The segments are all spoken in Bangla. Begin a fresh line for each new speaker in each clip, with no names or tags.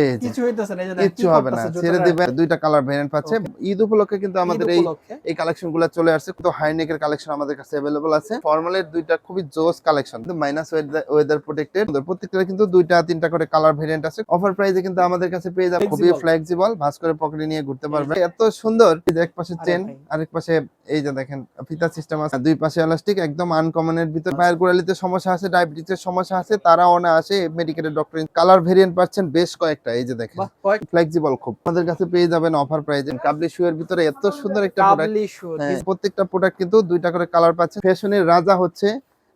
এই যে
কিছু হইতাছে না, এই যে দেখেন
কিচ্ছু হবে না, ছেড়ে দিবেন। দুইটা কালার ভেরিয়েন্ট পাচ্ছে। ঈদ উপলক্ষে কিন্তু আমাদের এই কালেকশন গুলো চলে আসছে। তো হাই নেকের কালেকশন আমাদের কাছে अवेलेबल আছে। ফর্মালের দুইটা খুবই জোস কালেকশন, কিন্তু মাইনাস ওয়েদার প্রোটেক্টেড। প্রত্যেকটা কিন্তু দুইটা তিনটা করে কালার ভেরিয়েন্ট আছে। অফার প্রাইসে কিন্তু আমাদের কাছে পেয়ে যাবে, খুবই ফ্লেক্সিবল, ভাঁজ করে পকেটে নিয়ে ঘুরতে পারবে। এত সুন্দর, এক পাশে চেন, আরেক পাশে এই যে দেখেন ফিতা সিস্টেম আছে, দুই পাশে ইলাস্টিক, একদম আনকমনের ভিতর। পায়ের গোড়ালিতে সমস্যা আছে, ডায়াবেটিসের সমস্যা আছে, তারা অনায়াসে মেডিকেলের ডক্টর কালার ভেরিয়েন্ট পাচ্ছেন বেশ কয়েকটা। এই যে দেখেন ফ্লেক্সিবল খুব, আমাদের কাছে পেয়ে যাবেন অফার প্রাইসে। কাবলি শু এর ভিতরে এত সুন্দর একটা প্রোডাক্ট। প্রত্যেকটা প্রোডাক্ট কিন্তু দুইটা করে কালার পাচ্ছে। ফ্যাশনের রাজা হচ্ছে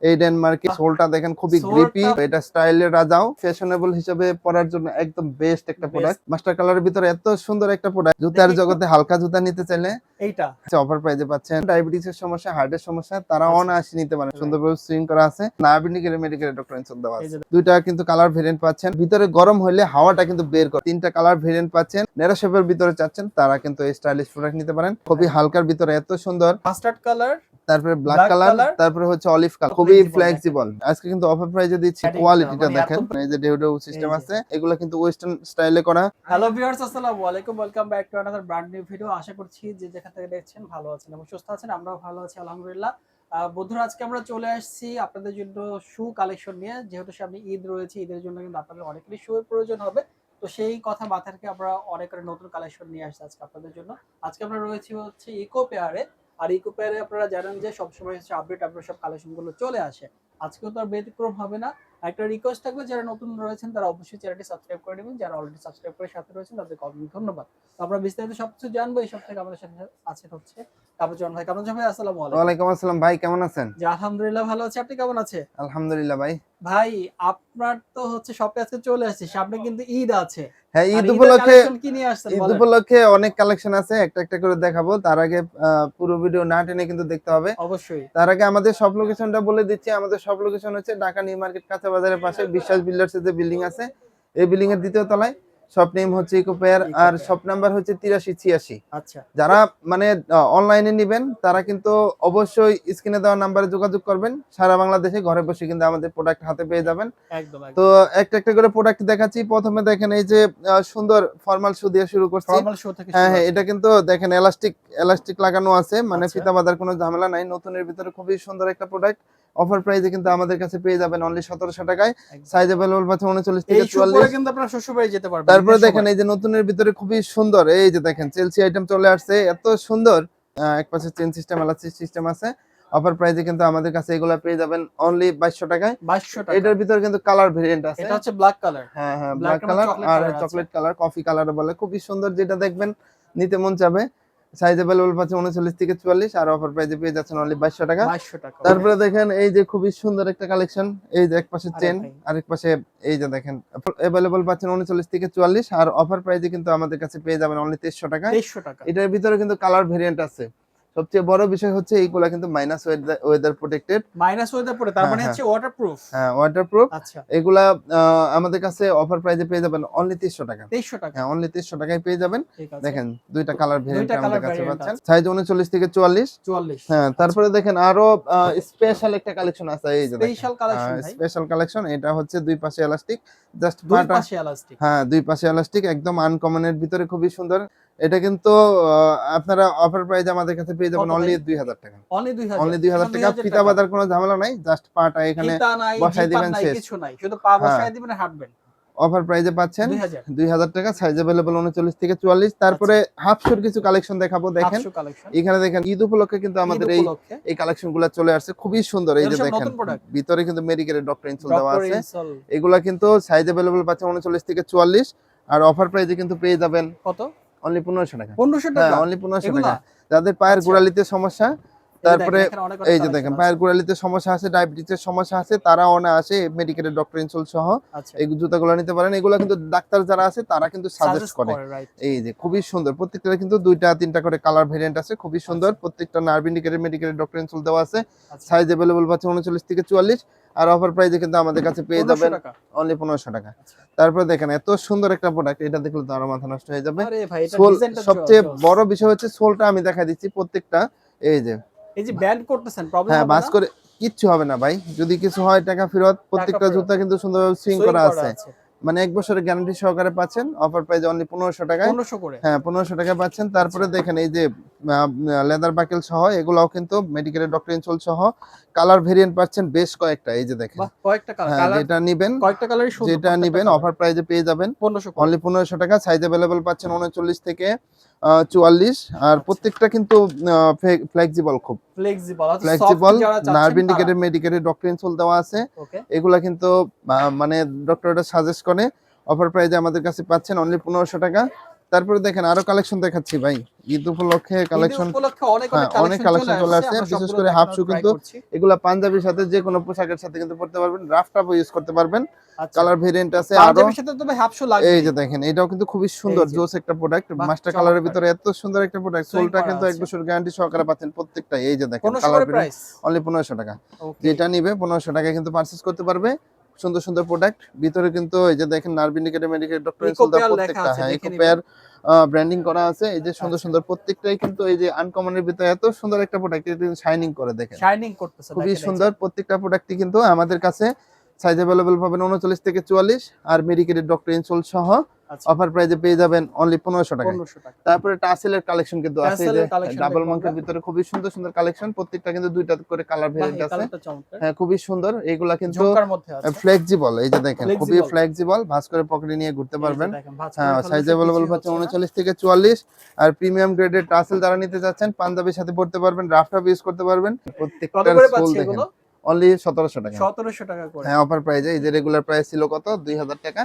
এই ডেনমার্কে। সোলটা দেখেন খুবই গ্রিপি, এটা স্টাইলের রাজাও, ফ্যাশনেবল হিসেবে পরার জন্য একদম বেস্ট একটা প্রোডাক্ট। মাস্টার কালারের ভিতরে এত সুন্দর একটা প্রোডাক্ট। জুতার জগতে হালকা জুতা নিতে চাইলে এইটা অফার প্রাইসে পাচ্ছেন। ডায়াবেটিসের সমস্যা, হার্টের সমস্যা, তারা অনায়াসে নিতে পারেন। সুন্দরভাবে সুইং করা আছে, নাবিনিকের মেডিকেলের ডক্টর ইনসুল দেওয়া আছে। দুইটা কিন্তু কালার ভেরিয়েন্ট পাচ্ছেন। ভিতরে গরম হলে হাওয়াটা কিন্তু বের করে। তিনটা কালার ভেরিয়েন্ট পাচ্ছেন। ন্যারো শেপের ভিতরে চাচ্ছেন, তারা কিন্তু এই স্টাইলিশ প্রোডাক্ট নিতে পারেন। খুবই হালকার ভিতরে এত সুন্দর মাস্টার্ড কালার, তারপরে ব্ল্যাক কালার, তারপরে হচ্ছে অলিভ কালার, খুবই ফ্লেক্সিবল। আজকে কিন্তু অফার প্রাইসে দিচ্ছি। কোয়ালিটিটা দেখেন, এই যে ডেউডো সিস্টেম আছে, এগুলো কিন্তু ওয়েস্টার্ন স্টাইলে করা।
হ্যালো ভিউয়ার্স, আসসালামু আলাইকুম, welcome back to another brand new video. আশা করছি যে যেখান থেকে দেখছেন ভালো আছেন এবং সুস্থ আছেন। আমরাও ভালো আছি আলহামদুলিল্লাহ। বন্ধুরা, আজকে আমরা চলে আসছি আপনাদের জন্য শু কালেকশন নিয়ে। যেহেতু সামনে ঈদ রয়েছে, ঈদের জন্য কিন্তু আপনাদের অনেকেরই শু এর প্রয়োজন হবে। তো সেই কথা মাথায় রেখে আমরা অনেকের নতুন কালেকশন নিয়ে আসছি আজকে আপনাদের জন্য। আজকে আমরা রয়েছি হচ্ছে ইকো পেয়ারে। আর ইকো পেয়ারে আপনারা জানেন যে সবসময় হচ্ছে আপডেট সব কালেকশন গুলো চলে আসে। আজকেও তো আর ব্যতিক্রম হবে না। একটা রিকোয়েস্ট থাকবে, যারা নতুন রয়েছেন তারা অবশ্যই চ্যানেলটি সাবস্ক্রাইব করে নেবেন। যারা অলরেডি সাবস্ক্রাইব করে সাথে রয়েছেন তাদেরকে অনেক ধন্যবাদ। তো আমরা বিস্তারিত সবকিছু জানবো। এই সব থেকে আমাদের সাথে আছেন হচ্ছে কামরুজ্জামান ভাই। কামরুজ্জামান ভাই, আসসালামু আলাইকুম।
ওয়ালাইকুম আসসালাম ভাই, কেমন আছেন?
জি আলহামদুলিল্লাহ ভালো আছি, আপনি কেমন আছেন?
আলহামদুলিল্লাহ ভাই।
ভাই, আপনার তো হচ্ছে শপে আজকে চলে আসছে, সামনে কিন্তু ঈদ আছে।
হ্যাঁ, ঈদ উপলক্ষে অনেক কালেকশন আছে, একটা একটা করে দেখাবো। তার আগে পুরো ভিডিও না টেনে কিন্তু দেখতে হবে অবশ্যই। তার আগে আমাদের সব লোকেশনটা বলে দিচ্ছি। আমাদের সব লোকেশন হচ্ছে ঢাকা নিউ মার্কেট কাঁচা বাজারের পাশে বিশ্বাস বিল্ডার্স এর যে বিল্ডিং আছে, এই বিল্ডিং এর দ্বিতীয় তলায়। শপ নেম হচ্ছে ইকো পেয়ার, আর শপ নাম্বার হচ্ছে 8386। আচ্ছা, যারা মানে অনলাইনে নেবেন তারা কিন্তু অবশ্যই স্ক্রিনে দেওয়া নাম্বারে যোগাযোগ করবেন। সারা বাংলাদেশে ঘরে বসে কিন্তু আমাদের প্রোডাক্ট হাতে পেয়ে যাবেন। একদম। তো একটা একটা করে প্রোডাক্ট দেখাচ্ছি। প্রথমে দেখেন এই যে সুন্দর ফর্মাল শু দিয়ে শুরু করছি। হ্যাঁ হ্যাঁ, এটা কিন্তু দেখেন এলাস্টিক লাগানো আছে, মানে ফিতা বাঁধার কোনো ঝামেলা নাই। নতুনের ভিতরে খুবই সুন্দর একটা প্রোডাক্ট। অফার প্রাইসে কিন্তু আমাদের কাছে পেয়ে যাবেন অনলি 1700 টাকায়। সাইজ अवेलेबल পাচ্ছেন 39 থেকে 44। কিন্তু আপনারা শ্বশুরবাড়ি যেতে পারবেন। তারপরে দেখেন এই যে নতুনের ভিতরে খুবই সুন্দর, এই যে দেখেন চেলসি আইটেম চলে আসছে, এত সুন্দর। এক পাশে চেন সিস্টেম, এলাস্টিক সিস্টেম আছে। অফার প্রাইসে কিন্তু আমাদের কাছে এগুলা পেয়ে যাবেন অনলি 2200 টাকায়। 2200 টাকা। এটার ভিতরে কিন্তু কালার ভেরিয়েন্ট আছে। এটা হচ্ছে ব্ল্যাক কালার। হ্যাঁ হ্যাঁ, ব্ল্যাক কালার আর চকলেট কালার, কফি কালার বলে। খুবই সুন্দর, যেটা দেখবেন নিতে মন চাবে। সাইজ अवेलेबल পাচ্ছেন 39 থেকে 44, আর অফার প্রাইসে পেয়ে যাচ্ছেন অনলি 2200 টাকা। 2200 টাকা। তারপরে দেখেন এই যে খুবই সুন্দর একটা কালেকশন, এই যে এক পাশে চেন, আরেক পাশে এই যে দেখেন अवेलेबल পাচ্ছেন 39 থেকে 44, আর অফার প্রাইসে কিন্তু আমাদের কাছে পেয়ে যাবেন অনলি 2300 টাকা। 2300 টাকা। এটার ভিতরে কিন্তু কালার ভেরিয়েন্ট আছে। সবচেয়ে বড় বিষয় হচ্ছে এইগুলা কিন্তু minus weather protected. Minus weather protect, তার মানে হচ্ছে ওয়াটারপ্রুফ। হ্যাঁ, ওয়াটারপ্রুফ। আচ্ছা, এগুলা আমাদের কাছে অফার প্রাইসে পেয়ে যাবেন অনলি 2300 টাকা। 2300 টাকা। হ্যাঁ, অনলি 2300 টাকায় পেয়ে যাবেন। দেখেন দুইটা কালার ভেরিয়েন্ট আমাদের কাছে পাচ্ছেন। সাইজ 39 থেকে 44। হ্যাঁ, তারপরে দেখেন আরো স্পেশাল একটা কালেকশন আছে, এই যে স্পেশাল কালেকশন। স্পেশাল কালেকশন, এটা হচ্ছে দুই পাশে এলাস্টিক, জাস্ট দুই পাশে এলাস্টিক। হ্যাঁ, দুই পাশে এলাস্টিক, একদম আনকমনের ভিতরে খুবই সুন্দর। এটা কিন্তু আপনারা অফার প্রাইসে আমাদের কাছে পেয়ে যাবেন অনলি 2000 টাকা। অনলি 2000 টাকা। ফিতা বাঁধার কোনো ঝামেলা নাই, জাস্ট পাটা এখানে বসাই দিবেন, শেষ। কিছু নাই, শুধু পা বসাই দিবেন আর হাঁটবেন। অফার প্রাইসে পাচ্ছেন 2000 টাকা। সাইজ अवेलेबल 39 থেকে 44। তারপরে হাফ শুর কিছু কালেকশন দেখাবো। দেখেন এখানে দেখেন ঈদ উপলক্ষে কিন্তু আমাদের এই কালেকশনগুলো চলে আসছে, খুবই সুন্দর। এই যে দেখেন ভিতরে কিন্তু মেডিকেলের ডক্টর ইনসুল দেওয়া আছে। এগুলা কিন্তু সাইজ अवेलेबल পাচ্ছেন 39 থেকে 44, আর অফার প্রাইসে কিন্তু পেয়ে যাবেন কত? অনলি 1500 টাকা। 1500 টাকা, অনলি 1500 টাকা। যাদের পায়ের গোড়ালিতে সমস্যা, তারপরে এই যে দেখেন পায়ের গোড়ালিতে সমস্যা আছে, ডায়াবেটিসের সমস্যা আছে, তারা অনায়াসে মেডিকেলের ডক্টর ইনসুল সহ এই জুতাগুলো নিতে পারেন। এগুলো কিন্তু ডাক্তার যারা আছে তারা কিন্তু সাজেস্ট করে। এই যে খুবই সুন্দর, প্রত্যেকটা কিন্তু দুইটা তিনটা করে কালার ভেরিয়েন্ট আছে, খুবই সুন্দর। প্রত্যেকটা নার্ভ ইন্ডিকেটর মেডিকেলের ডক্টর ইনসুল দেওয়া আছে। সাইজ अवेलेबल পাচ্ছেন 39 থেকে 44, আর অফার প্রাইসে কিন্তু আমাদের কাছে পেয়ে যাবেন অনলি 1500 টাকা। তারপরে দেখেন এত সুন্দর একটা প্রোডাক্ট, এটা দেখলে তো আরো মাথা নষ্ট হয়ে যাবে। সবচেয়ে বড় বিষয় হচ্ছে সোলটা আমি দেখা দিচ্ছি প্রত্যেকটা। এই যে ব্যান্ড করতেছেন, প্রবলেম হবে না? বাস করে কিচ্ছু হবে না ভাই, যদি কিছু হয় টাকা ফেরত। প্রত্যেকটা জুতা কিন্তু সুন্দরভাবে সুইং করা আছে, মানে 1 বছরের গ্যারান্টি সহকারে পাচ্ছেন অফার প্রাইস অনলি 1500 টাকায়।
1500 করে,
হ্যাঁ 1500 টাকায় পাচ্ছেন। তারপরে দেখেন এই যে লেদার বাকেল সহ এগুলাও কিন্তু মেডিকেলের ডক্টর ইনসোল সহ কালার ভেরিয়েন্ট পাচ্ছেন বেশ কয়েকটা। এই যে দেখেন,
বাহ কয়েকটা কালার,
হ্যাঁ যেটা নিবেন,
কয়েকটা কালারই সুন্দর,
যেটা নিবেন অফার প্রাইসে পেয়ে যাবেন
1500 করে,
অনলি 1500 টাকা। সাইজ अवेलेबल পাচ্ছেন 39 থেকে 44 আর প্রত্যেকটা কিন্তু ফ্লেক্সিবল, খুব
flexible,
flexible, nerve indicated medicated doctor insole দেওয়া আছে। এগুলা কিন্তু মানে ডক্টরটা সাজেস্ট করে। অফার প্রাইসে আমাদের কাছে পাচ্ছেন অনলি 1500 টাকা। তারপরে দেখেন আরো কালেকশন দেখাচ্ছি ভাই, ঈদ উপলক্ষে কালেকশন, অনেক কালেকশন চলে আসছে। বিশেষ করে হাফ শু কিন্তু এগুলা পাঞ্জাবির সাথে যে কোনো পোশাকের সাথে কিন্তু পরতে পারবেন, রাফটাপ ইউজ করতে পারবেন। কালার ভেরিয়েন্ট আছে আরো,
পাঞ্জাবির সাথে তো ভাই হাফ শু লাগবে।
এই যে দেখেন এটাও কিন্তু খুবই সুন্দর জোস একটা প্রোডাক্ট, মাস্টার কালারের ভিতরে এত সুন্দর একটা প্রোডাক্ট। সোলটা কিন্তু 1 বছর গ্যারান্টি সহকারে পাচ্ছেন প্রত্যেকটা। এই যে দেখেন কালার ভেরিয়েন্ট অনলি 1500 টাকা। যেটা নিবে 1500 টাকায় কিন্তু পারচেজ করতে পারবে। সুন্দর সুন্দর প্রোডাক্ট ভিতরে কিন্তু এই যে দেখেন nerve indicated medical doctor insole দা প্রত্যেকটা, হ্যাঁ ইকো পেয়ার ব্র্যান্ডিং করা আছে। এই যে সুন্দর সুন্দর প্রত্যেকটাই কিন্তু এই যে আনকমনের ভিতরে এত সুন্দর একটা প্রোডাক্ট, এটা শাইনিং করে দেখেন,
শাইনিং করতেছে
খুবই সুন্দর। প্রত্যেকটা প্রোডাক্টই কিন্তু আমাদের কাছে সাইজ अवेलेबल পাবেন 39 থেকে 44 আর মেডিকেটেড ডক্টর ইনসোল সহ অফার প্রাইসে পেয়ে যাবেন অনলি 1500 টাকা। তারপরে টাসেলের কালেকশন কিন্তু আছে, যে ডাবল মঙ্কের ভিতরে খুবই সুন্দর সুন্দর কালেকশন, প্রত্যেকটা কিন্তু দুইটা করে কালার ভেরিয়েন্ট আছে। হ্যাঁ খুবই সুন্দর, এগুলা কিন্তু ফ্লেক্সিবল। এই যে দেখেন খুবই ফ্লেক্সিবল, ভাঁজ করে পকেটে নিয়ে ঘুরতে পারবেন। হ্যাঁ সাইজ अवेलेबल পাচ্ছেন 39 থেকে 44 আর প্রিমিয়াম গ্রেডের টাসেল যারা নিতে যাচ্ছেন পাঞ্জাবির সাথে পরতে পারবেন, রাফটাপ ইউজ করতে পারবেন। প্রত্যেকটার সোল দেখেন অনলি 1700 টাকা,
1700 টাকা করে।
হ্যাঁ অফার প্রাইসে। এই যে রেগুলার প্রাইস ছিল কত 2000 টাকা,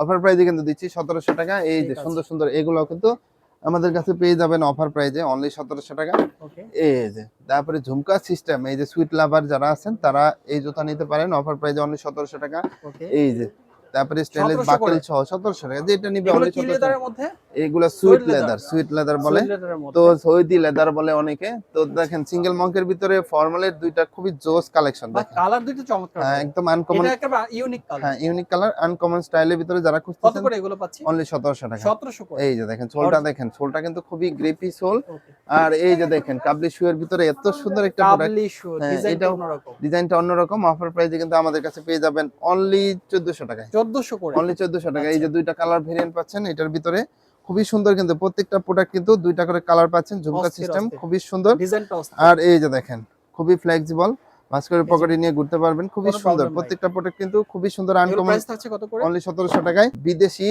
অফার প্রাইসে কিন্তু দিচ্ছি 1700 টাকা। এই যে সুন্দর সুন্দর এগুলো কিন্তু আমাদের কাছে পেয়ে যাবেন অফার প্রাইসে অনলি 1700 টাকা। এই যে তারপরে ঝুমকা সিস্টেম, এই যে সুইট লাভার যারা আছেন তারা এই জুতা নিতে পারেন অফার প্রাইসে অনলি 1700 টাকা। এই যে তারপরে স্টেনলেস বাকেল সহ 1700 টাকা, যেটা নিবে অনলি 1700। এগুলা সুইট লেদার বলে, তো সৌদি লেদার বলে অনেকে। তো দেখেন সিঙ্গেল মঙ্কের ভিতরে ফর্মালের দুইটা খুবই জোস কালেকশন, দেখেন
কালার দুইটা চমৎকার,
হ্যাঁ একদম আনকমন,
এটা একটা ইউনিক কালার,
হ্যাঁ ইউনিক কালার আনকমন স্টাইলের ভিতরে যারা খুঁজতেছেন।
কত করে এগুলো পাচ্ছি?
অনলি 1700 টাকা।
1700 করে।
এই যে দেখেন সোলটা দেখেন, সোলটা কিন্তু খুবই গ্রেপি সোল। আর এই যে দেখেন কাবলি শু এর ভিতরে এত সুন্দর একটা প্রোডাক্ট,
কাবলি শু ডিজাইনটা অন্যরকম,
ডিজাইনটা অন্যরকম। অফার প্রাইসে কিন্তু আমাদের কাছে পেয়ে যাবেন অনলি 1400 টাকায়,
1400 করে,
অনলি 1400 টাকা। এই যে দুইটা কালার ভেরিয়েন্ট পাচ্ছেন এটার ভিতরে, খুবই সুন্দর কিন্তু প্রত্যেকটা প্রোডাক্ট কিন্তু দুইটা করে কালার পাচ্ছেন। ঝুমকা সিস্টেম খুবই সুন্দর, আর এই যে দেখেন খুবই ফ্লেক্সিবল, ভাঁজ করে পকেটে নিয়ে ঘুরতে পারবেন, খুবই সুন্দর। প্রত্যেকটা প্রোডাক্ট কিন্তু খুবই সুন্দর আনকমন,
প্রাইস থাকছে কত করে?
অনলি 1700 টাকায়। বিদেশি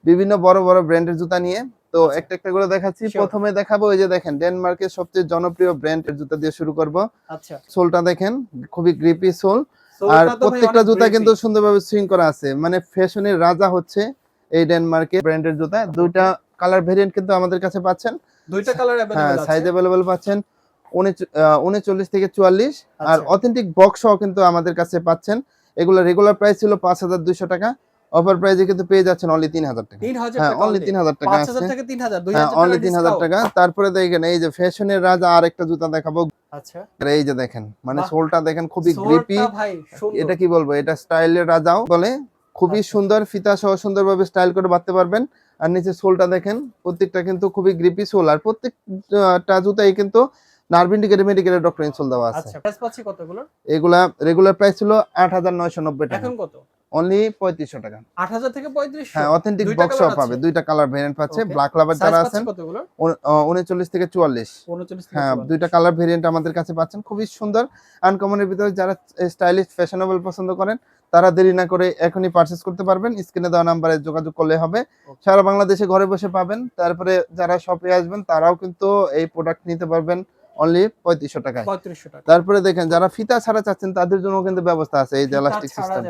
বিভিন্ন বড় বড় ব্র্যান্ডের জুতা নিয়ে তো একটা একটা করে দেখাচ্ছি। প্রথমে দেখাবো এই যে দেখেন ডেনমার্কের সবচেয়ে জনপ্রিয় ব্র্যান্ডের জুতা দিয়ে শুরু করব।
আচ্ছা
সোলটা দেখেন খুবই গ্রিপি সোল, আর প্রত্যেকটা জুতা কিন্তু সুন্দরভাবে সুইং করা আছে। মানে ফ্যাশনের রাজা হচ্ছে এই ডেনমার্কের ব্র্যান্ডের জুতা। দুইটা কালার ভেরিয়েন্ট কিন্তু আমাদের কাছে পাচ্ছেন,
দুইটা কালার अवेलेबल
হ্যাঁ
আছে,
সাইজ अवेलेबल পাচ্ছেন 39 থেকে 44 আর অথেন্টিক বক্স সহ কিন্তু আমাদের কাছে পাচ্ছেন। এগুলো রেগুলার প্রাইস ছিল 5200 টাকা, অফার প্রাইসে কিন্তু পেয়ে যাচ্ছেন অনলি 3000 টাকা।
3000
হ্যাঁ
টাকা,
অনলি 3000 টাকা,
5000 থেকে 3000, 2000
হ্যাঁ
টাকা
অনলি 3000 টাকা। তারপরে দেখেন এই যে ফ্যাশনের রাজা আরেকটা জুতা দেখাবো।
আচ্ছা
এই যে দেখেন মানে সোলটা দেখেন খুবই গ্রিপি,
ভাই সুন্দর,
এটা কি বলবো, এটা স্টাইলের রাজাও বলে। খুবই সুন্দর, ফিতা সহ সুন্দরভাবে স্টাইল করে বাঁধতে পারবেন। আর নিচে সোলটা দেখেন প্রত্যেকটা কিন্তু খুবই গ্রিপি সোল, আর প্রত্যেকটা জুতাই কিন্তু নার্ভ ইন্ডিকেটেড মেডিকেলের ডক্টর ইনসোল দেওয়া আছে।
আচ্ছা প্রাইস পাচ্ছি কতগুলো?
এগুলা রেগুলার প্রাইস ছিল 8990 টাকা,
এখন কত?
অনলি 3500 টাকা।
8000 থেকে 3500,
হ্যাঁ অথেন্টিক বক্স সহ পাবে, দুইটা কালার ভেরিয়েন্ট পাচ্ছে। ব্ল্যাক লাভার যারা আছেন 39 থেকে 44, হ্যাঁ দুইটা কালার ভেরিয়েন্ট আমাদের কাছে পাচ্ছেন। খুবই সুন্দর আনকমনের ভিতরে যারা স্টাইলিশ ফ্যাশনেবল পছন্দ করেন তারা দেরি না করে এখনই পারচেজ করতে পারবেন। স্ক্রিনে দেওয়া নাম্বারে যোগাযোগ করলে হবে, সারা বাংলাদেশে ঘরে বসে পাবেন। তারপরে যারা শপে আসবেন তারাও কিন্তু এই প্রোডাক্ট নিতে পারবেন অনলি 3500 টাকায়। তারপরে দেখেন যারা ফিতা ছাড়া চাচ্ছেন তাদের জন্য কিন্তু ব্যবস্থা আছে, এই যে ইলাস্টিক সিস্টেম।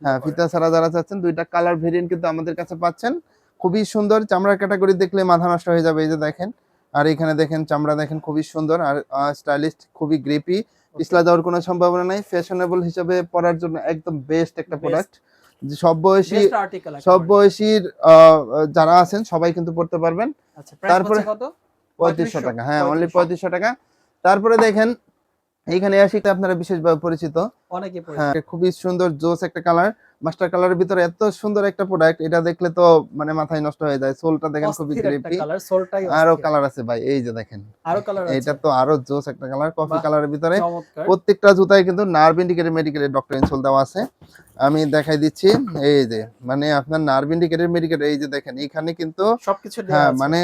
হ্যাঁ ফিতা ছাড়া যারা চাচ্ছেন দুইটা কালার ভেরিয়েন্ট কিন্তু আমাদের কাছে পাচ্ছেন। খুবই সুন্দর, চামড়ার ক্যাটাগরি দেখলে মাথা নষ্ট হয়ে যাবে। এই যে দেখেন, আর এখানে দেখেন চামড়া দেখেন খুবই সুন্দর আর স্টাইলিশ, খুবই গ্রিপি। পিছলা যাওয়ার কোনো সম্ভাবনা নাই, ফ্যাশনেবল হিসেবে পরার জন্য একদম বেস্ট একটা প্রোডাক্ট। সব বয়সীর যারা আছেন সবাই কিন্তু পড়তে পারবেন। তারপরে 3500 টাকা, হ্যাঁ অনলি 3500 টাকা। তারপরে দেখেন এইখানে আসিতে আপনারা বিশেষভাবে পরিচিত, হ্যাঁ খুবই সুন্দর জোস একটা কালার, মাস্টার কালারের ভিতরে এত সুন্দর একটা প্রোডাক্ট, এটা দেখলে তো মানে মাথায় নষ্ট হয়ে যায়। সোলটা দেখেন খুবই
অস্থির একটা
গ্রিপি।
কালার, সোলটাই
আরো
অস্থির।
কালার আছে ভাই, এই যে দেখেন
আরো কালার আছে,
এটা তো আরো জোস একটা কালার, কফি
বাহ,
কালারের ভিতরে।
চমৎকার।
প্রত্যেকটা জুতায় কিন্তু নার্ভ ইন্ডিকেটর মেডিকেলের ডক্টর ইনসোল দেওয়া আছে। আমি দেখাই দিচ্ছি, এই যে মানে আপনার নার্ভ ইন্ডিকেটর মেডিকেটর, এই যে দেখেন এখানে কিন্তু
সবকিছু দেওয়া
হ্যাঁ
আছে।
মানে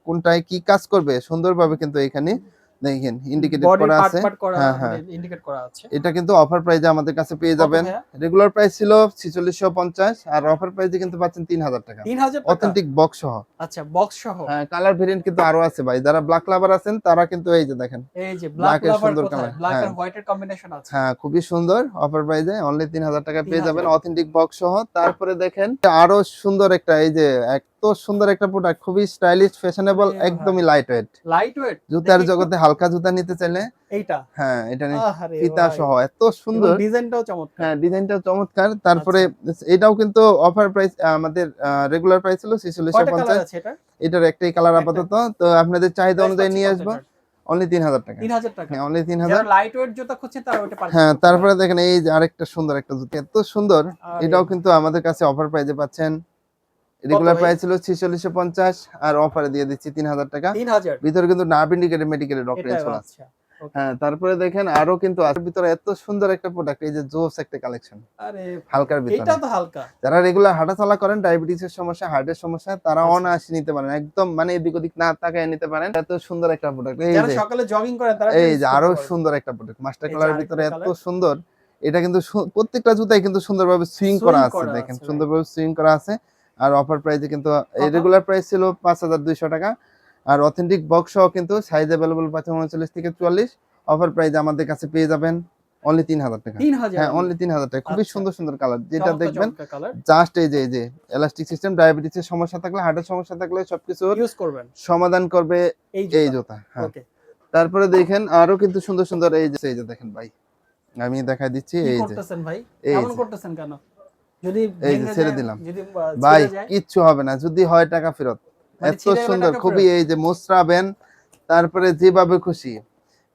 কোনটায় কি কাজ করবে সুন্দরভাবে কিন্তু এখানে দেখেন ইন্ডিকেটেড
বডি
করা
পার্ট
আছে।
পার্ট করা,
হ্যাঁ
মানে
হ্যাঁ,
ইন্ডিকেট করা আছে।
এটা কিন্তু অফার প্রাইজে আমাদের কাছে পেয়ে
কত
যাবেন।
ভাইয়া?
রেগুলার প্রাইস ছিল 4650, আর অফার প্রাইজে কিন্তু পাচ্ছেন 3000 টাকা
3000 টাকা?
অথেন্টিক বক্স সহ।
আচ্ছা, বক্স সহ।
হ্যাঁ, কালার ভেরিয়েন্ট কিন্তু আরো আছে ভাই, যারা ব্ল্যাক লাভার আছেন তারা কিন্তু এই যে দেখেন
এই যে ব্ল্যাক
ব্ল্যাক এর
লাভার
সুন্দর
কোথায়?
কালার।
ব্ল্যাক
হ্যাঁ
আর হোয়াইট এর কম্বিনেশন আছে।
হ্যাঁ, খুবই সুন্দর অফার প্রাইজে অনলি 3000 টাকা পেয়ে
3000
যাবেন অথেন্টিক বক্স সহ। তারপরে দেখেন আরো সুন্দর একটা, এই যে এত সুন্দর একটা প্রোডাক্ট, খুবই স্টাইলিশ ফ্যাশনেবল,
আরে ভাই,
একদমই লাইট ওয়েট।
লাইট ওয়েট
জুতার জগতে হালকা জুতা নিতে চাইলে
এইটা।
হ্যাঁ, এটা
আরে
ফিতা
ভাই,
সহ এত
এবং
সুন্দর।
ডিজাইনটাও চমৎকার।
হ্যাঁ, ডিজাইনটাও চমৎকার। তারপরে এটাও কিন্তু অফার প্রাইস, আমাদের রেগুলার প্রাইস ছিল
কয়টা কালার
4650।
আছে এটা?
এটার একটাই কালার
একটা।
আপাতত, তো আপনাদের চাহিদা
প্রাইস
অনুযায়ী
পাচ্ছি
নিয়ে
কত
আসবো
এটার?
অনলি 3000 টাকা।
3000 টাকা।
হ্যাঁ, অনলি
যারা
3000।
লাইট ওয়েট জুতা খুঁজছে তারা ওটা পারচেজ
হ্যাঁ,
করতে
তারপরে
পারে।
দেখেন এই যে আরেকটা সুন্দর একটা জুতা, এত সুন্দর।
আরে
এটাও
ভাই,
কিন্তু আমাদের কাছে অফার প্রাইজে পাচ্ছেন।
কত
রেগুলার
ভাই?
প্রাইস ছিল 4650, আর অফারে দিয়ে দিচ্ছি 3000 টাকা।
3000।
ভিতরে কিন্তু নার্ভ ইন্ডিকেটর মেডিকেলের ডক্টর
এটা
ইনসোল আছে।
আচ্ছা। ওকে।
হ্যাঁ, তারপরে দেখেন আরো কিন্তু আছে ভিতরে এত সুন্দর একটা প্রোডাক্ট, এই যে জোস একটা কালেকশন
আরে ভাই,
হালকার ভিতরে।
এইটা তো হালকা।
যারা রেগুলার হাঁটাচলা করেন, ডায়াবেটিসের সমস্যা, হার্টের সমস্যা, তারা
আচ্ছা,
অনায়াসে নিতে পারেন, একদম মানে এদিক ওদিক না তাকায় নিতে পারেন। এত সুন্দর একটা প্রোডাক্ট, এই
যারা
যে
সকালে জগিং করেন তারা
এই
ইউজ
যে
করতে
আরো
পারবে।
সুন্দর একটা প্রোডাক্ট মাস্টার
এই যে
কালারের ভিতরে
আরেকটা
এত
কালার,
সুন্দর। এটা কিন্তু প্রত্যেকটা জুতাই কিন্তু সুন্দরভাবে সুইং করা
সুইং
আছে,
করা
দেখেন
আছে ভাই।
সুন্দরভাবে সুইং করা আছে। আর অফার প্রাইসে কিন্তু এই
কত?
রেগুলার প্রাইস ছিল 5200 টাকা, আর অথেন্টিক বক্স সহ কিন্তু সাইজ अवेलेबल পাচ্ছেন 39 থেকে 44। অফার প্রাইসে আমাদের কাছে পেয়ে যাবেন অনলি 3000 টাকা।
3000
হ্যাঁ,
অনলি।
অনলি 3000 টাকা। খুবই
আচ্ছা,
সুন্দর সুন্দর কালার, যেটা
চমৎকার
দেখবেন
চমৎকার কালার।
জাস্ট এই যে এলাস্টিক সিস্টেম, ডায়াবেটিসের সমস্যা থাকলে, হার্টের সমস্যা থাকলে সবকিছুর
ইউজ করবেন
সমাধান করবে
এই
এই
জুতা।
জুতা। হ্যাঁ,
ওকে।
তারপরে দেখেন আরো কিন্তু সুন্দর সুন্দর, এই যে দেখেন ভাই, আমি দেখাই দিচ্ছি,
কি
এই যে
করতেছেন ভাই?
এই
এমন
যে
করতেছেন কেন? যদি
এই যে
ভেঙে
ছেড়ে
যায়,
দিলাম
যদি
ভাই,
ছিঁড়ে যায়,
কিচ্ছু হবে না, যদি হয় টাকা ফেরত।
মানে
এত
ছিঁড়ে গেলে
সুন্দর,
টাকা
খুবই
ফেরত?
এই যে মোচড়াবেন, তারপরে যেভাবে খুশি,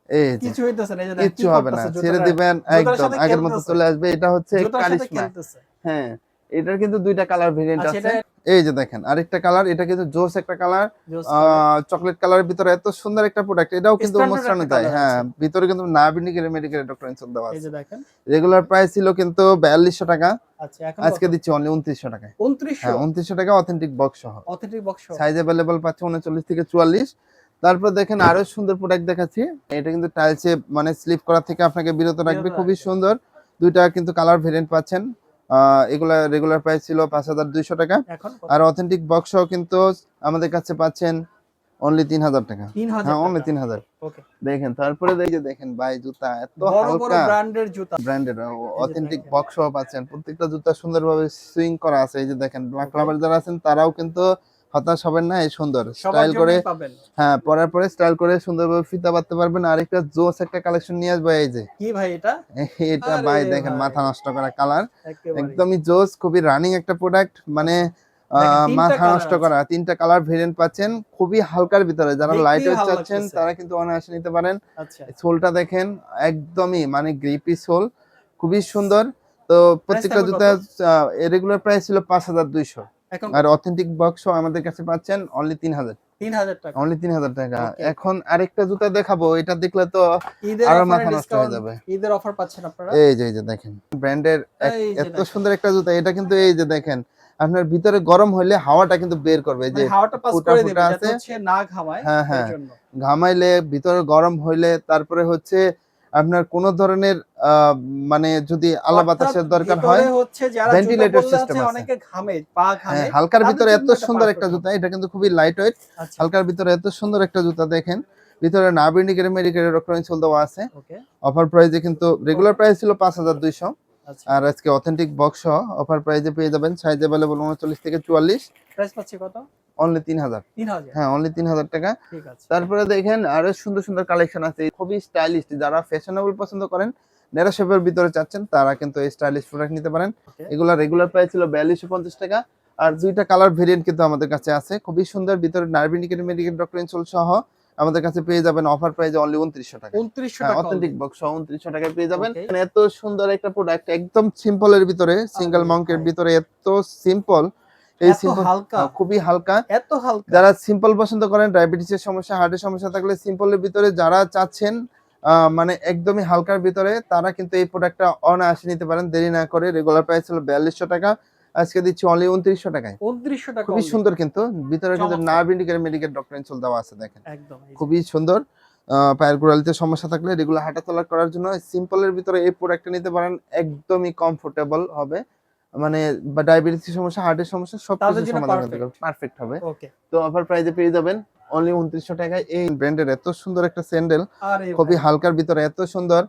এই যে
কিছু হইতেছে না, এই যে দেখেন কি
কিচ্ছু হবে না,
করতেছে
ছেড়ে
জুতাটা,
দিবেন
জুতার
একদম
সাথে
আগের মতো
খেলতেছে,
চলে আসবে। এটা হচ্ছে
জুতার সাথে
কারিশমা।
খেলতেছে।
হ্যাঁ, এটার কিন্তু দুইটা কালার ভেরিয়েন্ট
আচ্ছা,
আছে।
এটা
এই যে দেখেন আরেকটা কালার, এটা কিন্তু জোস একটা কালার,
জোস কালার,
চকলেট কালারের ভিতরে এত সুন্দর একটা প্রোডাক্ট। এটাও কিন্তু
স্ট্যান্ডার্ড
মোচড়ানো
একটা
যায়।
কালার
হ্যাঁ,
আছে।
ভিতরে কিন্তু নার্ভ ইন্ডিকেটর মেডিকেলের ডক্টর ইনসোল দেওয়া
এই
আছে।
যে দেখেন।
রেগুলার প্রাইস ছিল কিন্তু 4200 টাকা,
আচ্ছা, এখন
আজকে
কত?
দিচ্ছি অনলি 2900 টাকায়।
2900
হ্যাঁ, 2900 টাকা অথেন্টিক বক্স সহ।
Authentic box.
সাইজ अवेलेबल পাচ্ছে 39 থেকে 44। তারপর দেখেন আরো সুন্দর প্রোডাক্ট দেখাচ্ছি। এটা কিন্তু টাইলসে মানে স্লিপ করা থেকে আপনাকে বিরত রাখবে, খুবই সুন্দর। দুইটা কিন্তু কালার ভেরিয়েন্ট পাচ্ছেন। এগুলা রেগুলার প্রাইস ছিল 5200 টাকা,
এখন কত?
আর অথেন্টিক বক্স সহ কিন্তু আমাদের কাছে পাচ্ছেন অনলি 3000 টাকা।
3000
হ্যাঁ, অনলি
টাকা।
3000।
ওকে।
দেখেন তারপরে দেখেন ভাই, জুতা এত
বড় বড়
হালকা,
ব্র্যান্ডের জুতা।
ব্র্যান্ডেড
এই যে
অথেন্টিক
দেখেন।
বক্স সহ পাচ্ছেন। প্রত্যেকটা জুতা সুন্দরভাবে সুইং করা আছে, এই যে দেখেন ব্ল্যাক
ওকে।
লাভার যারা আছেন তারাও কিন্তু হতাশ হবেন না, এই সুন্দর
সবার
স্টাইল করে।
জন্যই পাবেন।
হ্যাঁ, পরার পরে স্টাইল করে সুন্দরভাবে ফিতা বাঁধতে পারবেন। আর একটা জোস একটা কালেকশন নিয়ে আসবে, এই যে
কি ভাই এটা?
এটা
আরে
ভাই দেখেন
ভাই,
মাথা নষ্ট করা কালার,
একেবারে।
একদমই জোস, খুবই রানিং একটা প্রোডাক্ট। মানে
দেখেন 3টা
মাথা
কালার
নষ্ট
আছে।
করা, তিনটা কালার ভেরিয়েন্ট পাচ্ছেন, খুবই হালকার ভিতরে। যারা লাইট
দেখতেই
ওয়েট
ভালো
চাচ্ছেন
লাগতেছে।
তারা কিন্তু অনায়াসে নিতে পারেন।
আচ্ছা।
সোলটা দেখেন একদমই মানে গ্রিপি সোল, খুবই সুন্দর। তো
প্রাইস
প্রত্যেকটা
থাকবে কত?
জুতা রেগুলার প্রাইস ছিল 5200,
এখন
আর
কত?
অথেন্টিক বক্স আমাদের কাছে পাচ্ছেন অনলি 3000।
3000 টাকা।
অনলি 3000 টাকা।
ওকে।
এখন আরেকটা জুতা দেখাবো, এটা দেখলে তো
ঈদের
আরো
অফারে
মাথা নষ্ট হয়ে
ডিসকাউন্ট,
যাবে।
ঈদের অফার পাচ্ছেন আপনারা।
এই যে দেখেন ব্র্যান্ডের
এই যে
এত
দেখেন।
সুন্দর একটা জুতা। এটা কিন্তু এই যে দেখেন আপনার ভিতরে গরম হইলে হাওয়াটা কিন্তু বের করবে, এই যে
মানে হাওয়াটা পাস
ফুটা
করে
ফুটা
দিবে যাতে
আছে।
হচ্ছে না ঘামায়,
হ্যাঁ
এর
হ্যাঁ,
জন্য।
ঘামাইলে ভিতরে গরম হইলে, তারপরে হচ্ছে আপনার কোন ধরনের মানে যদি আলো
অর্থাৎ
বাতাসের দরকার হয়,
ভিতরে হচ্ছে যারা জুতা
ভেন্টিলেটর
পরলে
সিস্টেম
হচ্ছে
আছে।
অনেকে ঘামে, পা
হ্যাঁ,
ঘামে,
হালকার
তাদের
ভিতরে
জন্য
এত
এটা
সুন্দর একটা
পারফেক্ট
জুতা,
হবে।
এটা কিন্তু খুবই লাইট ওয়েট।
আচ্ছা।
হালকার ভিতরে এত সুন্দর একটা জুতা দেখেন, ভিতরে নার্ভ ইন্ডিকেটর মেডিকেটের ডক্টর ইনসোল দেওয়া আছে।
ওকে।
অফার প্রাইসে কিন্তু রেগুলার প্রাইস ছিল 5200,
আচ্ছা।
আর আজকে অথেন্টিক বক্স সহ অফার প্রাইসে পেয়ে যাবেন। সাইজ अवेलेबल 39 থেকে 44,
প্রাইস পাচ্ছি কত?
অনলি 3000।
3000।
হ্যাঁ, অনলি 3000 টাকা।
ঠিক আছে।
তারপরে দেখেন আরো সুন্দর সুন্দর কালেকশন আছে, খুবই স্টাইলিশ। যারা ফ্যাশনেবল পছন্দ করেন, ন্যারো শেপের ভিতরে চাচ্ছেন, তারা কিন্তু এই স্টাইলিশ প্রোডাক্ট নিতে পারেন।
ওকে।
এগুলা রেগুলার প্রাইস ছিল 4250 টাকা, আর দুইটা কালার ভেরিয়েন্ট কিন্তু আমাদের কাছে আছে, খুবই সুন্দর। ভিতরে nerve indicator medical doctor insole সহ আমাদের কাছে পেয়ে যাবেন অফার প্রাইসে অনলি 2900 টাকা।
2900 টাকা
অথেন্টিক বক্স 2900 টাকায় পেয়ে যাবেন।
Okay.
মানে এত সুন্দর একটা প্রোডাক্ট, একদম সিম্পলের ভিতরে, সিঙ্গেল মাউন্টের ভিতরে এত সিম্পল, এই
এত
সিম্পল
হালকা,
খুবই হালকা।
এত হালকা।
যারা সিম্পল পছন্দ করেন, ডায়াবেটিসের সমস্যা, হার্টের সমস্যা থাকলে সিম্পলের ভিতরে যারা চাচ্ছেন মানে একদমই হালকার ভিতরে, তারা কিন্তু এই প্রোডাক্টটা অনায়াসে নিতে পারেন দেরি না করে। রেগুলার প্রাইস হলো 4200 টাকা, আজকে দিচ্ছি অনলি 2900 টাকায়।
2900 টাকা
খুবই
only।
সুন্দর, কিন্তু ভিতরে কিন্তু
চমৎকার।
Nerve indicator medical doctor insole দেওয়া আছে, দেখেন
একদম এই যে।
খুবই সুন্দর। পায়ের গোড়ালিতে সমস্যা থাকলে রেগুলার হাঁটাচলা করার জন্য সিম্পলের ভিতরে এই প্রোডাক্টটা নিতে পারেন, একদমই কমফোর্টেবল হবে। মানে ডায়াবেটিসের সমস্যা, হার্টের সমস্যা সব
তাদের
কিছু
জন্য
সমাধান পারফেক্ট হবে।
ওকে।
তো অফার প্রাইসে পেয়ে যাবেন অনলি 2900 টাকায় এই ব্র্যান্ডের এত সুন্দর একটা স্যান্ডেল,
আরে
খুবই
ভাই,
হালকার ভিতরে এত সুন্দর।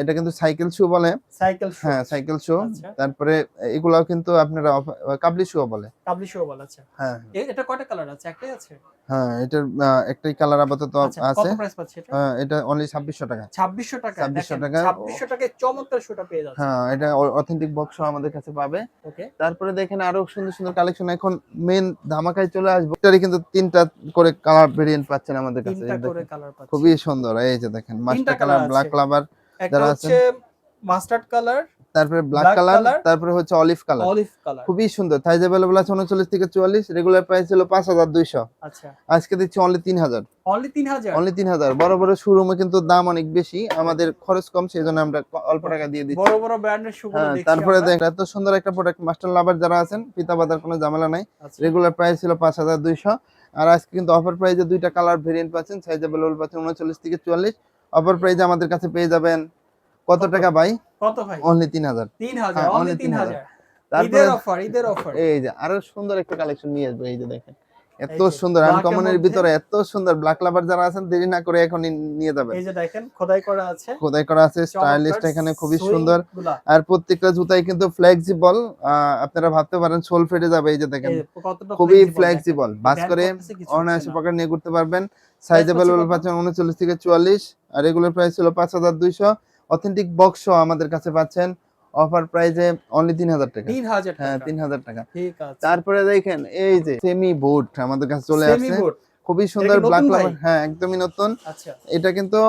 এটা কিন্তু সাইকেল শু বলে।
সাইকেল শু।
হ্যাঁ, সাইকেল শু।
আচ্ছা।
তারপরে এগুলাও কিন্তু আপনারা কাবলি শু বলে।
কাবলি শু বলা আছে।
হ্যাঁ,
এটা কয়টা কালার আছে? একটাই আছে?
হ্যাঁ, এটার একটাই কালার আপাতত
আচ্ছা, কত
আছে।
প্রাইস পাচ্ছে এটা?
এটা অনলি 2600 টাকা।
2600 টাকা।
2600
দেখেন
টাকা।
2600 টাকায় চমৎকার শুটা পেয়ে যাচ্ছে।
হ্যাঁ, এটা অথেন্টিক বক্স আমাদের কাছে পাবে।
ওকে।
তারপরে দেখেন আরো সুন্দর সুন্দর কালেকশন এখন মেন ধামাকায় চলে আসবে। এটারই কিন্তু 3টা করে কালার ভেরিয়েন্ট পাচ্ছেন আমাদের কাছে।
3টা করে কালার পাচ্ছি।
খুবই সুন্দর, এই যে দেখেন মাস্টার কালার, ব্ল্যাক কালার,
একটা
যারা
হচ্ছে মাস্টার্ড কালার,
তারপরে ব্ল্যাক কালার, তারপরে হচ্ছে অলিভ কালার।
Olive colour.
খুবই সুন্দর। সাইজ अवेलेबल আছে 39 থেকে 44, রেগুলার প্রাইস ছিল 5200।
আচ্ছা।
আজকে দিচ্ছি অনলি 3000।
অনলি 3000।
অনলি 3000। বড় বড় শোরুমে কিন্তু দাম অনেক বেশি, আমাদের খরচ কম, সেজন্য আমরা অল্প টাকা দিয়ে দিচ্ছি।
বড় বড় ব্র্যান্ডের শুগুলো দেখছি।
তারপরে দেখেন এত সুন্দর একটা প্রোডাক্ট, মাস্টার লাভার যারা আছেন, পিতা বাদার কোনো ঝামেলা নাই। রেগুলার প্রাইস ছিল 5200, আর আজকে কিন্তু অফার প্রাইসে 2টা কালার ভেরিয়েন্ট পাচ্ছেন। সাইজ अवेलेबल পাচ্ছেন 39 থেকে 44। অফার প্রাইসে আমাদের কাছে পেয়ে যাবেন কত টাকা ভাই?
কত ভাই?
অনলি 3000।
3000, অনলি 3000।
তারপরে
ঈদের অফার।
এই যে আরো সুন্দর একটা কালেকশন নিয়ে আসবে, এই যে দেখেন এত
এই যে,
সুন্দর
black
আনকমনের
এর মধ্যে।
ভিতরে এত সুন্দর। ব্ল্যাক লাভার যারা আছেন, দেরি না করে এখন নিয়ে যাবেন।
এই যে দেখেন খোদাই করা আছে।
খোদাই করা আছে, স্টাইলিশ এখানে খুবই
সুইং
সুন্দর।
গুলা।
আর প্রত্যেকটা জুতাই কিন্তু ফ্লেক্সিবল। আপনারা ভাবতে পারেন সোল ফেটে যাবে, এই যে দেখেন
এই কতটা
খুবই
flexible
ফ্লেক্সিবল,
দেখেন।
বাস
ব্যান্ড
করে
করতেছে কিছু
অনায়াসে
হচ্ছে না।
পকেট নিয়ে ঘুরতে পারবেন। সাইজ
প্রাইস পাচ্ছি
अवेलेबल
কত?
পাচ্ছেন 39 থেকে 44, আর রেগুলার প্রাইস ছিল 5200। অথেন্টিক বক্স আমাদের কাছে পাচ্ছেন অফার প্রাইসে অনলি 3000 টাকা।
3000
হ্যাঁ,
টাকা।
3000 টাকা।
ঠিক আছে।
তারপরে দেখেন এই যে সেমি বুট আমাদের কাছে চলে
সেমি
আসছে,
বুট।
খুবই
এটা
সুন্দর
কি
ব্ল্যাক
নতুন ভাই?
কালার। হ্যাঁ, একদমই নতুন।
আচ্ছা।
এটা কিন্তু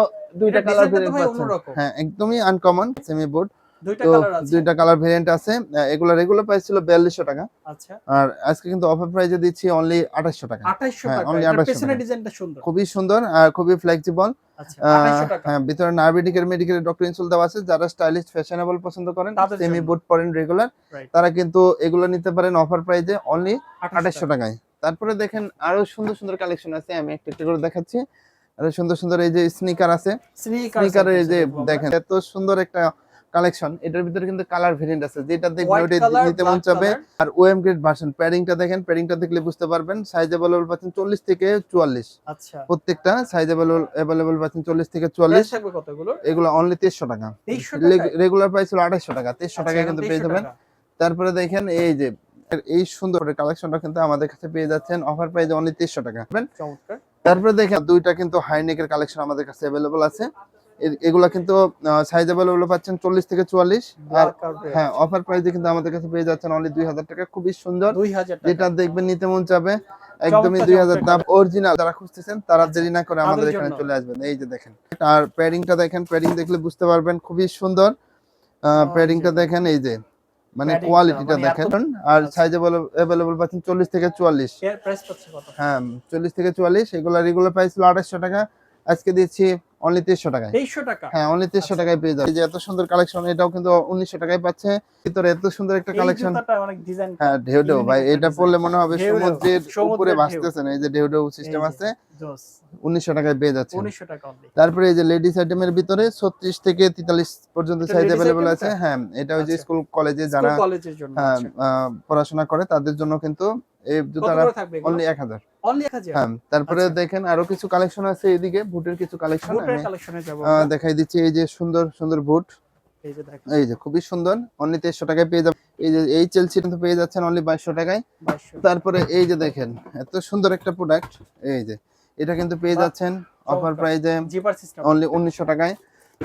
2টা
এটা
কালার
ডিজাইনটা তো
ভেরিয়েন্ট
ভাই
পাচ্ছেন।
অন্যরকম।
হ্যাঁ, একদমই আনকমন সেমি বুট।
2টা
তো
কালার আছে।
2টা কালার ভেরিয়েন্ট আছে। এগুলা রেগুলার প্রাইস ছিল 4200 টাকা,
আচ্ছা।
আর আজকে কিন্তু অফার প্রাইসে দিচ্ছি অনলি 2800 টাকা।
2800
হ্যাঁ,
টাকা।
অনলি
এটার
2800
পেছনের
টাকা।
ডিজাইনটা সুন্দর।
খুবই সুন্দর আর খুবই ফ্লেক্সিবল।
আচ্ছা, 2800 টাকা।
হ্যাঁ, ভিতরে নার্ভিডিকের মেডিকেল ডক্টর ইনসোল দেওয়া আছে। যারা স্টাইলিশ ফ্যাশনেবল পছন্দ করেন,
তাদের
সেমি
জন্য।
বুট পরেন রেগুলার,
রাইট।
তারা কিন্তু এগুলো নিতে পারেন অফার প্রাইসে অনলি 2800
2800 টাকা।
টাকায়। তারপরে দেখেন আরো সুন্দর সুন্দর কালেকশন আছে, আমি একটা একটা করে দেখাচ্ছি। আরো সুন্দর সুন্দর এই যে স্নিকার আছে, স্নিকারের এই যে দেখেন এত সুন্দর একটা কালেকশন। এটার ভিতরে কিন্তু কালার ভেরিয়েন্ট আছে, যেটা দেখবেন
হোয়াইট
ওটা
কালার,
নিতে মন
ব্ল্যাক
চাবে।
কালার।
আর ওএম গ্রেড ভার্সন, প্যাডিংটা দেখেন, প্যাডিংটা দেখলে বুঝতে পারবেন। সাইজ अवेलेबल পাচ্ছেন 40 থেকে 44।
আচ্ছা।
প্রত্যেকটা সাইজ अवेलेबल পাচ্ছেন 40 থেকে
প্রাইস
44।
থাকবে কত এগুলো?
এগুলো অনলি 2300 টাকা।
2300 টাকায়?
রেগুলার প্রাইস ছিল 2800 টাকা, 2300
আচ্ছা,
টাকায়
এখন
কিন্তু পেয়ে
2300
যাবেন।
টাকা।
তারপরে দেখেন এই যে এই সুন্দর কালেকশনটা কিন্তু আমাদের কাছে পেয়ে যাচ্ছেন অফার প্রাইসে অনলি 2300 টাকা।
চমৎকার।
তারপরে দেখেন 2টা কিন্তু হাইনেকের কালেকশন আমাদের কাছে अवेलेबल আছে। এগুলা কিন্তু সাইজ अवेलेबल পাচ্ছেন 40 থেকে 44। আর
ব্ল্যাক আর রেড।
হ্যাঁ, অফার প্রাইসে কিন্তু আমাদের কাছে পেয়ে যাচ্ছেন অনলি 2000 টাকা। খুবই সুন্দর,
2000 টাকা।
যেটা দেখবেন নিতে মন চাবে, একদমই
চমৎকার
2000 দাম।
চমৎকার।
অরিজিনাল যারা খুঁজতেছেন তারা
আচ্ছা,
দেরি না করে
তাদের
আমাদের এখানে
জন্য।
চলে আসবেন। এই যে দেখেন, আর প্যাডিংটা দেখেন, প্যাডিং দেখলে বুঝতে পারবেন খুবই সুন্দর। প্যাডিংটা দেখেন, এই যে মানে
প্যাডিংটা
কোয়ালিটিটা
মানে
দেখেন।
এত।
আর
আচ্ছা।
সাইজ अवेलेबल পাচ্ছেন 40 থেকে 44।
এর প্রাইস পাচ্ছে কত?
হ্যাঁ, 40 থেকে 44। এগুলা রেগুলার প্রাইস ছিল 2800 টাকা, আজকে দিচ্ছি অনলি 2300 টাকায়।
2300 টাকা।
হ্যাঁ, অনলি 2300 টাকায় পেয়ে যাবেন। এই যে এত সুন্দর কালেকশন, এটাও কিন্তু 1900 টাকায় পাচ্ছে। ভিতরে এত সুন্দর একটা
এই
কালেকশন।
জুতাটা অনেক ডিজাইন।
হ্যাঁ, ঢেউ ঢেউ ভাই,
ইউনিক একটা
এটা
ডিজাইন।
পড়লে মনে হবে
ঢেউ ঢেউ,
সমুদ্রের উপরে
সমুদ্রের ঢেউ।
ভাসতেছেন। এই যে ঢেউ ঢেউ সিস্টেম
এই যে,
আছে,
জোস।
1900 টাকায় পেয়ে যাচ্ছে।
1900 টাকা অনলি।
তারপরে এই যে লেডিস আইটেমের ভিতরে 36 থেকে 43 পর্যন্ত
এটা
সাইজ
ladies
अवेलेबल
item
আছে।
এটা?
হ্যাঁ, এটা ওই যে
আচ্ছা।
স্কুল কলেজে
স্কুল
যারা
কলেজের জন্য।
হ্যাঁ,
আচ্ছা।
পড়াশোনা করে তাদের জন্য কিন্তু এই
কত
জুতাটা
করে থাকবে এগুলো?
অনলি 1000।
অনলি 1000।
হ্যাঁ, তারপরে
আচ্ছা।
দেখেন আরো কিছু কালেকশন আছে এদিকে, বুটের কিছু কালেকশন
বুটের
আমি
কালেকশনে যাব আমরা।
দেখাই দিচ্ছি। এই যে সুন্দর সুন্দর বুট,
এই যে দেখেন
এই যে খুবই সুন্দর, অনলি 2300 টাকায় পেয়ে যাবেন। এই যে এই চেলসি কিন্তু পেয়ে যাচ্ছেন অনলি 2200 টাকায়।
2200।
তারপরে এই যে দেখেন এত সুন্দর একটা প্রোডাক্ট, এই যে এটা কিন্তু পেয়ে
বাহ,
যাচ্ছেন অফার
চমৎকার।
প্রাইসে
জিপার সিস্টেম।
অনলি 1900 টাকায়।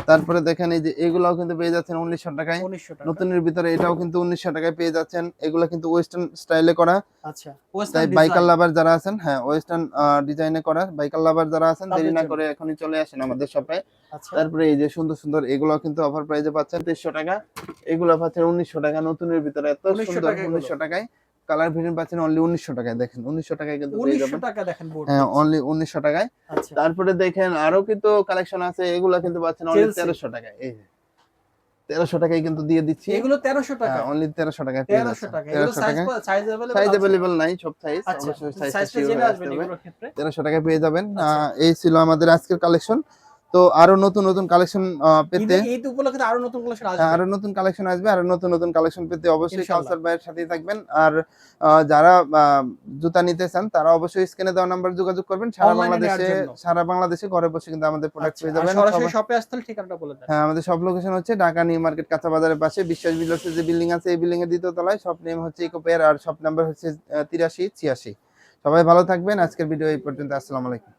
তারপরে দেখেন এই যে এগুলাও কিন্তু পেয়ে যাচ্ছেন 1900 টাকায়।
1900 টাকা।
নতুনের ভিতরে এটাও কিন্তু 1900 টাকায় পেয়ে যাচ্ছেন। এগুলা কিন্তু ওয়েস্টার্ন স্টাইলে করা।
আচ্ছা,
তাই
ওয়েস্টার্ন
বাইকার
ডিজাইন।
লাভার যারা আছেন, হ্যাঁ ওয়েস্টার্ন ডিজাইনে করা বাইকার লাভার যারা আছেন দেরি
তাদের
না
জন্য।
করে এখনই চলে আসেন আমাদের শপে।
আচ্ছা,
তারপরে এই যে সুন্দর সুন্দর এগুলো কিন্তু অফার প্রাইসে পাচ্ছেন 2300 টাকা। এগুলো পাচ্ছেন 1900 টাকা নতুনের ভিতরে এত
1900
সুন্দর
টাকা এগুলো।
1900 টাকায়। কালার ভেরিয়েন্ট পাচ্ছেন অনলি 1900 টাকায়। দেখেন 1900 টাকায় কিন্তু পেয়ে
1900
যাবেন।
টাকা দেখেন বোর্ড
হ্যাঁ
দিচ্ছে।
অনলি 1900 টাকায়।
আচ্ছা,
তারপরে দেখেন আরো কিন্তু কালেকশন আছে, এগুলো কিন্তু পাচ্ছেন অনলি
চেলসি।
1300 টাকায়। এই যে 1300 টাকায় কিন্তু দিয়ে দিচ্ছি।
এগুলো 1300 টাকা।
হ্যাঁ অনলি 1300 টাকায় পেয়ে
1300
যাচ্ছেন।
টাকা। এগুলো
1300
সাইজ
টাকায়।
সাইজ अवेलेबल
সাইজ
আছে?
अवेलेबल নাই সব সাইজ।
আচ্ছা,
অবশ্যই সাইজটা
সাইজটা
শিওর
জেনে
হয়ে আসতে
আসবেন
হবে।
এগুলোর ক্ষেত্রে।
1300 টাকায় পেয়ে যাবেন।
আচ্ছা।
এই ছিল আমাদের আজকের কালেকশন। তো আরো নতুন নতুন কালেকশন পেতে
ঈদ উপলক্ষে আরো নতুন কালেকশন
হ্যাঁ,
আসবে।
আরো নতুন কালেকশন আসবে। আরো নতুন নতুন কালেকশন পেতে অবশ্যই
ইনশাআল্লাহ।
কাউসার ভাইয়ের সাথেই থাকবেন। আর যারা জুতা নিতে চান তারা অবশ্যই স্ক্রিনে দেওয়া নাম্বার যোগাযোগ করবেন।
অনলাইনে নেওয়ার জন্য।
সারা বাংলাদেশে ঘরে বসে কিন্তু আমাদের প্রোডাক্ট
আচ্ছা,
পেয়ে
আর
যাবেন।
সরাসরি শপে আসতে হলে ঠিকানাটা বলে দেন।
হ্যাঁ, আমাদের সব লোকেশন হচ্ছে ঢাকা নিউ মার্কেট কাঁচা বাজারের পাশে বিশ্বাস বিল্ডার্সের যে বিল্ডিং আছে এই বিল্ডিং এর দ্বিতীয় তলায়। শপ নেম হচ্ছে ইকোপেয়ার আর শপ নাম্বার হচ্ছে 83 86। সবাই ভালো থাকবেন। আজকের ভিডিও এই পর্যন্ত। আসসালামু আলাইকুম।